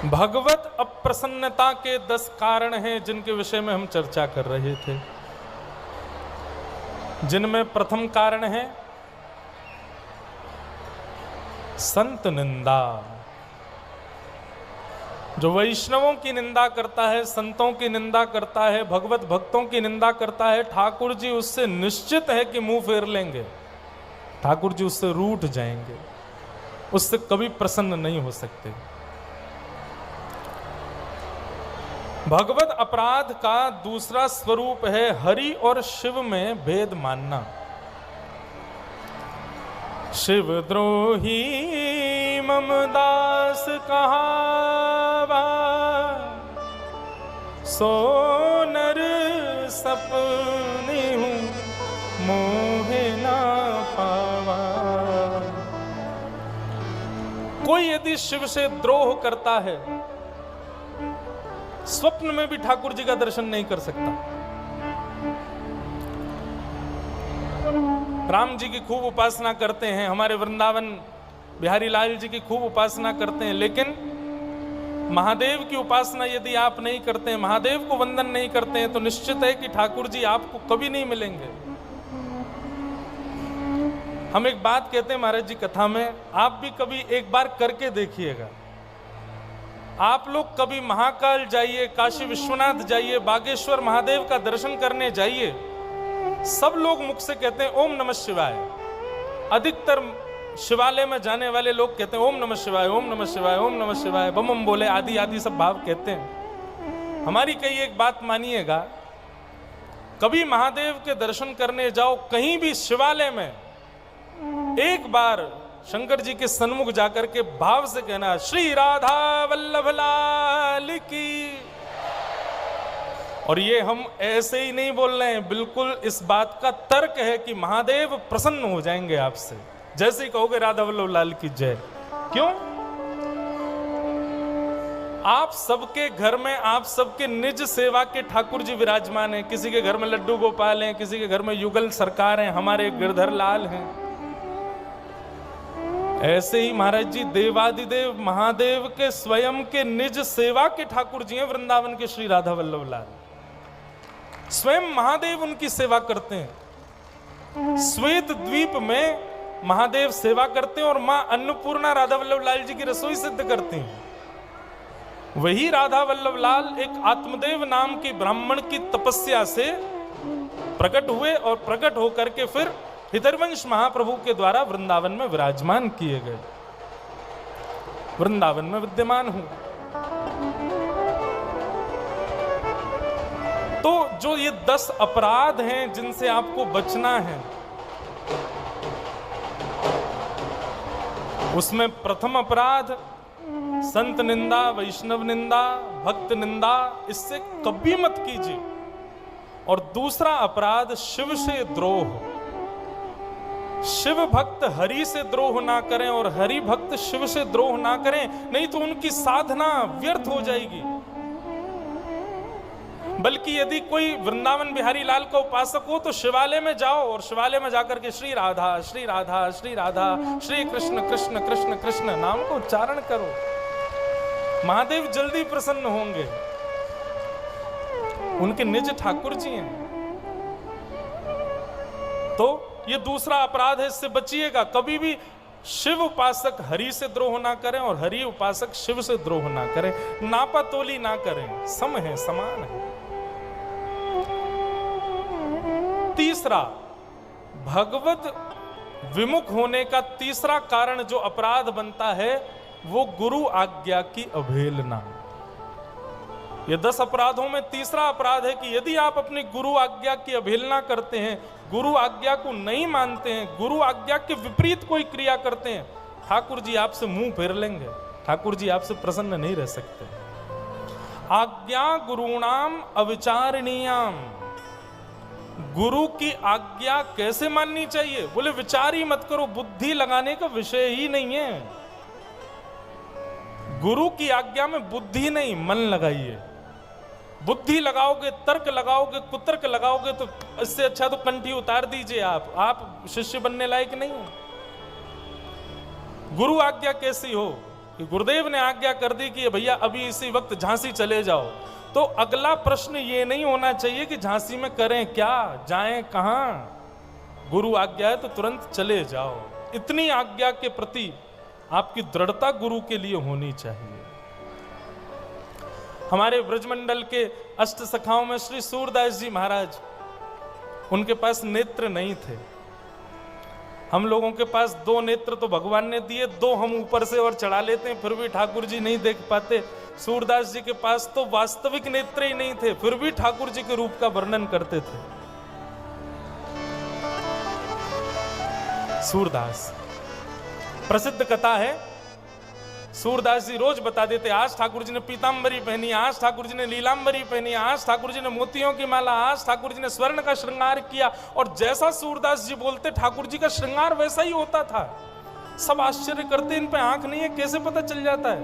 भगवत अप्रसन्नता के 10 कारण हैं जिनके विषय में हम चर्चा कर रहे थे, जिनमें प्रथम कारण है संत निंदा। जो वैष्णवों की निंदा करता है, संतों की निंदा करता है, भगवत भक्तों की निंदा करता है, ठाकुर जी उससे निश्चित है कि मुंह फेर लेंगे, ठाकुर जी उससे रूठ जाएंगे, उससे कभी प्रसन्न नहीं हो सकते। भगवत अपराध का दूसरा स्वरूप है हरि और शिव में भेद मानना। शिव द्रोही मम दास कहावा, सो नर सपने हूँ मोहे ना पावा। कोई यदि शिव से द्रोह करता है, स्वप्न में भी ठाकुर जी का दर्शन नहीं कर सकता। राम जी की खूब उपासना करते हैं, हमारे वृंदावन बिहारी लाल जी की खूब उपासना करते हैं, लेकिन महादेव की उपासना यदि आप नहीं करते हैं, महादेव को वंदन नहीं करते हैं, तो निश्चित है कि ठाकुर जी आपको कभी नहीं मिलेंगे। हम एक बात कहते हैं महाराज जी कथा में, आप भी कभी एक बार करके देखिएगा। आप लोग कभी महाकाल जाइए, काशी विश्वनाथ जाइए, बागेश्वर महादेव का दर्शन करने जाइए, सब लोग मुख से कहते हैं ओम नमः शिवाय। अधिकतर शिवालय में जाने वाले लोग कहते हैं ओम नमः शिवाय, ओम नमः शिवाय, ओम नमः शिवाय, बम बम बोले, आदि आदि सब भाव कहते हैं। हमारी कई एक बात मानिएगा, कभी महादेव के दर्शन करने जाओ कहीं भी शिवालय में, एक बार शंकर जी के सन्मुख जाकर के भाव से कहना श्री राधा वल्लभ लाल की। और ये हम ऐसे ही नहीं बोल रहे हैं, बिल्कुल इस बात का तर्क है कि महादेव प्रसन्न हो जाएंगे आपसे, जैसे ही कहोगे राधा वल्लभ लाल की जय। क्यों? आप सबके घर में, आप सबके निज सेवा के ठाकुर जी विराजमान हैं। किसी के घर में लड्डू गोपाल हैं, किसी के घर में युगल सरकार हैं, हमारे गिरधर लाल हैं। ऐसे ही महाराज जी देवादिदेव महादेव के स्वयं के निज सेवा के ठाकुर जी हैं वृंदावन के श्री राधा वल्लभ लाल। स्वयं महादेव उनकी सेवा करते हैं। श्वेत द्वीप में महादेव सेवा करते हैं और मां अन्नपूर्णा राधा वल्लभ लाल जी की रसोई सिद्ध करती हैं। वही राधा वल्लभ लाल एक आत्मदेव नाम की ब्राह्मण की तपस्या से प्रकट हुए और प्रकट होकर के फिर हितरवंश महाप्रभु के द्वारा वृंदावन में विराजमान किए गए, वृंदावन में विद्यमान हूं। तो जो ये 10 अपराध हैं जिनसे आपको बचना है, उसमें प्रथम अपराध संत निंदा, वैष्णव निंदा, भक्त निंदा, इससे कभी मत कीजिए। और दूसरा अपराध शिव से द्रोह। शिव भक्त हरि से द्रोह ना करें और हरि भक्त शिव से द्रोह ना करें, नहीं तो उनकी साधना व्यर्थ हो जाएगी। बल्कि यदि कोई वृंदावन बिहारी लाल का उपासक हो तो शिवालय में जाओ और शिवालय में जाकर के श्री राधा श्री राधा श्री राधा श्री कृष्ण कृष्ण कृष्ण कृष्ण नाम को उच्चारण करो। महादेव जल्दी प्रसन्न होंगे, उनके निज ठाकुर जी हैं। तो ये दूसरा अपराध है, इससे बचिएगा। कभी भी शिव उपासक हरि से द्रोह ना करें और हरि उपासक शिव से द्रोह ना करें, नापातोली ना करें, सम है, समान है। तीसरा, भगवत विमुख होने का तीसरा कारण जो अपराध बनता है वो गुरु आज्ञा की अवहेलना। ये 10 अपराधों में तीसरा अपराध है कि यदि आप अपनी गुरु आज्ञा की अवहेलना करते हैं, गुरु आज्ञा को नहीं मानते हैं, गुरु आज्ञा के विपरीत कोई क्रिया करते हैं, ठाकुर जी आपसे मुंह फेर लेंगे, ठाकुर जी आपसे प्रसन्न नहीं रह सकते। आज्ञा गुरुणाम अविचारणीयाम। गुरु की आज्ञा कैसे माननी चाहिए? बोले विचार ही मत करो, बुद्धि लगाने का विषय ही नहीं है। गुरु की आज्ञा में बुद्धि नहीं, मन लगाइए। बुद्धि लगाओगे, तर्क लगाओगे, कुतर्क लगाओगे तो इससे अच्छा तो कंठी उतार दीजिए। आप शिष्य बनने लायक नहीं हो। गुरु आज्ञा कैसी हो? कि गुरुदेव ने आज्ञा कर दी कि भैया अभी इसी वक्त झांसी चले जाओ, तो अगला प्रश्न ये नहीं होना चाहिए कि झांसी में करें क्या, जाएं कहां। गुरु आज्ञा है तो तुरंत चले जाओ। इतनी आज्ञा के प्रति आपकी दृढ़ता गुरु के लिए होनी चाहिए। हमारे ब्रजमंडल के अष्ट सखाओं में श्री सूरदास जी महाराज, उनके पास नेत्र नहीं थे। हम लोगों के पास 2 नेत्र तो भगवान ने दिए, 2 हम ऊपर से और चढ़ा लेते हैं, फिर भी ठाकुर जी नहीं देख पाते। सूरदास जी के पास तो वास्तविक नेत्र ही नहीं थे, फिर भी ठाकुर जी के रूप का वर्णन करते थे। सूरदास, प्रसिद्ध कथा है, सूरदास जी रोज बता देते, आज ठाकुर जी ने पीतांबरी पहनी, आज ठाकुर जी ने लीलांबरी पहनी, आज ठाकुर जी ने मोतियों की माला, आज ठाकुर जी ने स्वर्ण का श्रृंगार किया। और जैसा सूरदास जी बोलते ठाकुर जी का श्रृंगार वैसा ही होता था। सब आश्चर्य करते, इन पे आंख नहीं है, कैसे पता चल जाता है।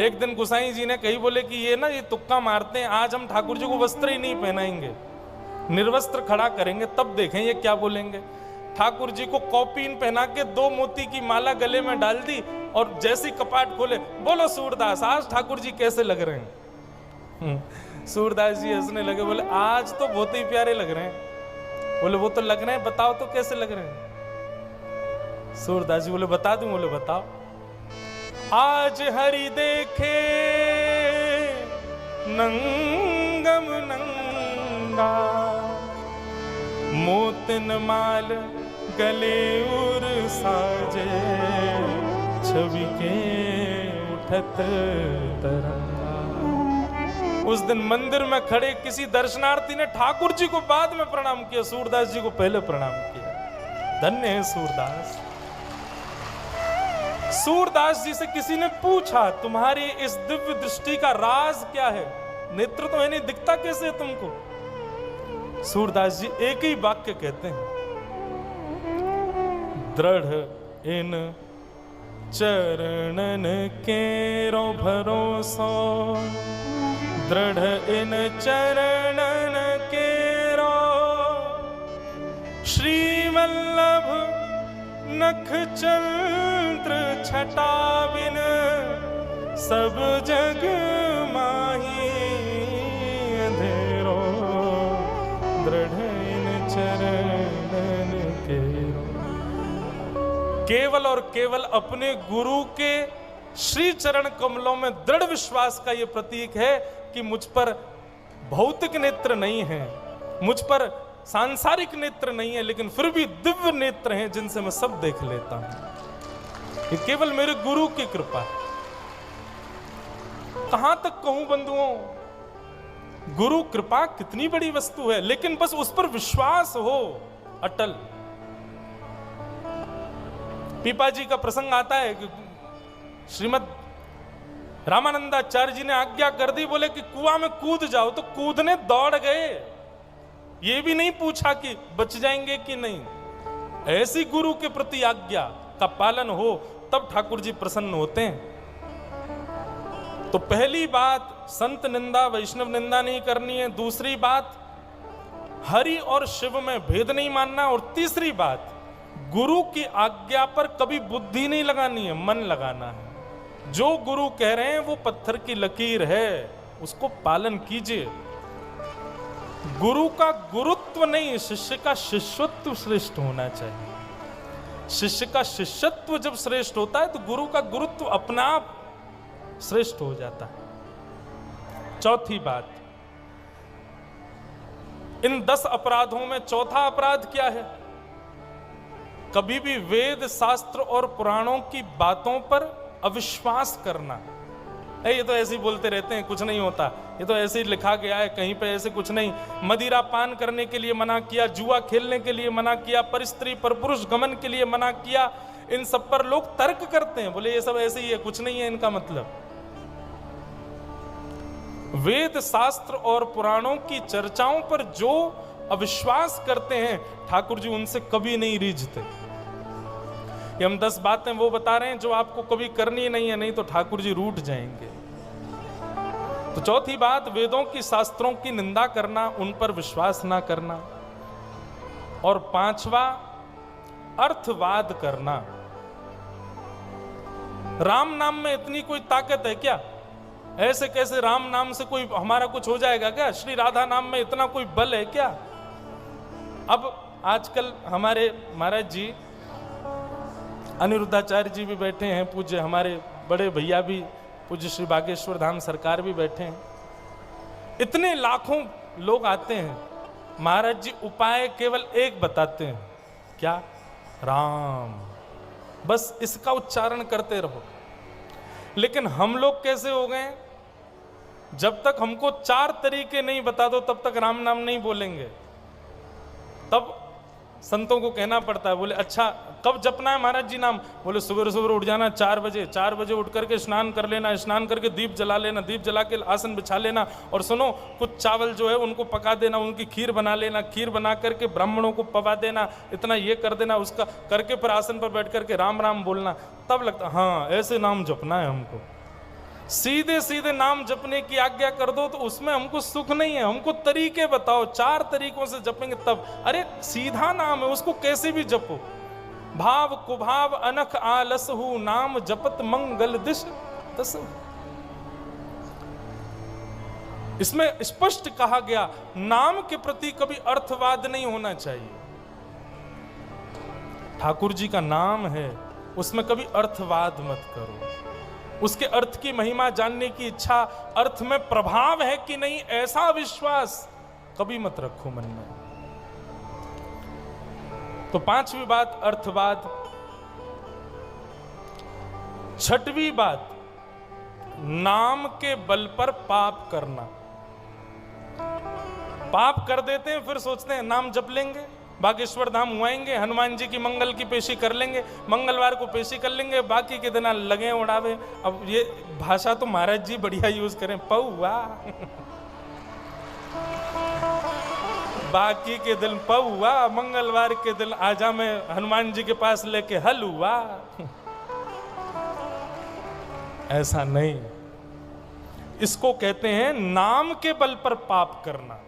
एक दिन गोसाई जी ने कही, बोले कि ये ना ये तुक्का मारते हैं, आज हम ठाकुर जी को वस्त्र ही नहीं पहनाएंगे, निर्वस्त्र खड़ा करेंगे, तब देखें ये क्या बोलेंगे। ठाकुर जी को कॉपीन पहना के 2 मोती की माला गले में डाल दी और जैसी कपाट खोले, बोलो सूरदास आज ठाकुर जी कैसे लग रहे हैं। सूरदास जी हंसने लगे, बोले आज तो बहुत ही प्यारे लग रहे हैं। बोले वो तो लग रहे हैं, बताओ तो कैसे लग रहे हैं। सूरदास जी बोले बता दूं। बोले बताओ। आज हरि देखे नंगम नंगा, मोतिन माल गले उर साजे, छवि के उठत तरंगा। उस दिन मंदिर में खड़े किसी दर्शनार्थी ने ठाकुर जी को बाद में प्रणाम किया, सूरदास जी को पहले प्रणाम किया। धन्य है सूरदास। सूरदास जी से किसी ने पूछा, तुम्हारी इस दिव्य दृष्टि का राज क्या है, नेत्र तो है नहीं, दिखता कैसे है तुमको। सूरदास जी एक ही वाक्य कहते हैं, दृढ़ इन चरणन केरो भरोसो, दृढ़ इन चरणन केरो, श्री वल्लभ नख चंद्र छटा बिन, सब जग माही अंधेरो, दृढ़ इन चरणन केरो। केवल और केवल अपने गुरु के श्री चरण कमलों में दृढ़ विश्वास का यह प्रतीक है कि मुझ पर भौतिक नेत्र नहीं है, मुझ पर सांसारिक नेत्र नहीं है, लेकिन फिर भी दिव्य नेत्र हैं जिनसे मैं सब देख लेता हूं। ये केवल मेरे गुरु की कृपा है। कहां तक कहूं बंधुओं, गुरु कृपा कितनी बड़ी वस्तु है, लेकिन बस उस पर विश्वास हो अटल। पीपा जी का प्रसंग आता है कि श्रीमद रामानंदाचार्य जी ने आज्ञा कर दी, बोले कि कुआं में कूद जाओ, तो कूदने दौड़ गए, ये भी नहीं पूछा कि बच जाएंगे कि नहीं। ऐसी गुरु के प्रति आज्ञा का पालन हो तब ठाकुर जी प्रसन्न होते हैं। तो पहली बात संत निंदा वैष्णव निंदा नहीं करनी है, दूसरी बात हरि और शिव में भेद नहीं मानना, और तीसरी बात गुरु की आज्ञा पर कभी बुद्धि नहीं लगानी है, मन लगाना है। जो गुरु कह रहे हैं वो पत्थर की लकीर है, उसको पालन कीजिए। गुरु का गुरुत्व नहीं, शिष्य का शिष्यत्व श्रेष्ठ होना चाहिए। शिष्य का शिष्यत्व जब श्रेष्ठ होता है तो गुरु का गुरुत्व अपना आप श्रेष्ठ हो जाता है। चौथी बात, इन 10 अपराधों में चौथा अपराध क्या है? कभी भी वेद शास्त्र और पुराणों की बातों पर अविश्वास करना। ये तो ऐसे ही बोलते रहते हैं, कुछ नहीं होता, ये तो ऐसे ही लिखा गया है, कहीं पे ऐसे कुछ नहीं। मदिरा पान करने के लिए मना किया, जुआ खेलने के लिए मना किया, परस्त्री परपुरुष गमन के लिए मना किया। इन सब पर लोग तर्क करते हैं, बोले ये सब ऐसे ही है, कुछ नहीं है इनका मतलब। वेद शास्त्र और पुराणों की चर्चाओं पर जो अविश्वास करते हैं, ठाकुर जी उनसे कभी नहीं रीझते। ये हम 10 बातें वो बता रहे हैं जो आपको कभी करनी नहीं है, नहीं तो ठाकुर जी रूठ जाएंगे। तो चौथी बात, वेदों की शास्त्रों की निंदा करना, उन पर विश्वास ना करना। और 5वां, अर्थवाद करना। राम नाम में इतनी कोई ताकत है क्या? ऐसे कैसे राम नाम से कोई हमारा कुछ हो जाएगा क्या? श्री राधा नाम में इतना कोई बल है क्या? अब आजकल हमारे महाराज जी अनिरुद्धाचार्य जी भी बैठे हैं, पूज्य हमारे बड़े भैया भी पूज्य श्री बागेश्वर धाम सरकार भी बैठे हैं, इतने लाखों लोग आते हैं। महाराज जी उपाय केवल एक बताते हैं, क्या? राम। बस इसका उच्चारण करते रहो। लेकिन हम लोग कैसे हो गए? जब तक हमको 4 तरीके नहीं बता दो तब तक राम नाम नहीं बोलेंगे। तब संतों को कहना पड़ता है, बोले अच्छा कब जपना है महाराज जी नाम? बोले सुबह सुबह उठ जाना 4 बजे, 4 बजे उठ करके स्नान कर लेना, स्नान करके दीप जला लेना, दीप जला के आसन बिछा लेना, और सुनो कुछ चावल जो है उनको पका देना, उनकी खीर बना लेना, खीर बना करके ब्राह्मणों को पवा देना, इतना ये कर देना, उसका करके फिर आसन पर बैठ करके राम राम बोलना। तब लगता हाँ ऐसे नाम जपना है हमको। सीधे सीधे नाम जपने की आज्ञा कर दो तो उसमें हमको सुख नहीं है, हमको तरीके बताओ, 4 तरीकों से जपेंगे तब। अरे सीधा नाम है, उसको कैसे भी जपो। भाव कुभाव अनख आलस हु, नाम जपत मंगल दिश दस। इसमें स्पष्ट कहा गया नाम के प्रति कभी अर्थवाद नहीं होना चाहिए। ठाकुर जी का नाम है, उसमें कभी अर्थवाद मत करो। उसके अर्थ की महिमा जानने की इच्छा, अर्थ में प्रभाव है कि नहीं ऐसा विश्वास कभी मत रखो मन में। तो 5वीं बात अर्थवाद। 6वीं बात नाम के बल पर पाप करना। पाप कर देते हैं फिर सोचते हैं नाम जप लेंगे, बागेश्वर धाम हुआएंगे, हनुमान जी की मंगल की पेशी कर लेंगे, मंगलवार को पेशी कर लेंगे, बाकी के दिन लगे उड़ावे। अब ये भाषा तो महाराज जी बढ़िया यूज करें, पौआ बाकी के दिन पौआ, मंगलवार के दिन आजा मैं हनुमान जी के पास लेके हलुआ। ऐसा नहीं, इसको कहते हैं नाम के बल पर पाप करना।